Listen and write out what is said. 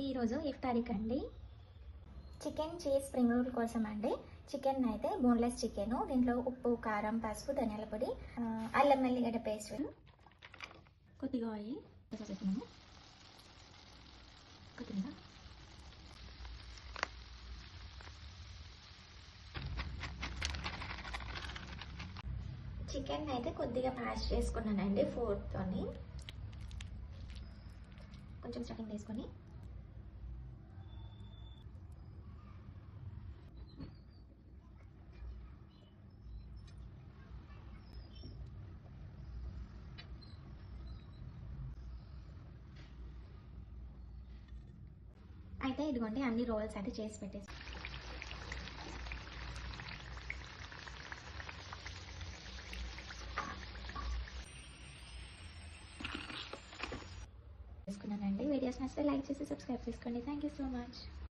ఈరోజు ఇఫ్తారీకి అండి chicken cheese spring roll కోసం అండి. చికెన్ అయితే బోన్లెస్ చికెన్, దీంట్లో ఉప్పు, కారం, పసుపు, ధనియాల పొడి, అల్లం వెల్లిగడ్డ పేస్ట్, కొద్దిగా ఆయిల్ వేసేస్తున్నాము. కొద్దిగా చికెన్ అయితే కొద్దిగా మ్యాష్ చేసుకున్నానండి ఫోర్క్తోని. కొంచెం స్టఫింగ్ వేసుకొని అయితే ఇదిగోండి అన్ని రోల్స్ అయితే చేసి పెట్టేసి వేసుకున్నానండి. వీడియోస్ నచ్చితే లైక్ చేసి సబ్స్క్రైబ్ చేసుకోండి. Thank you so much.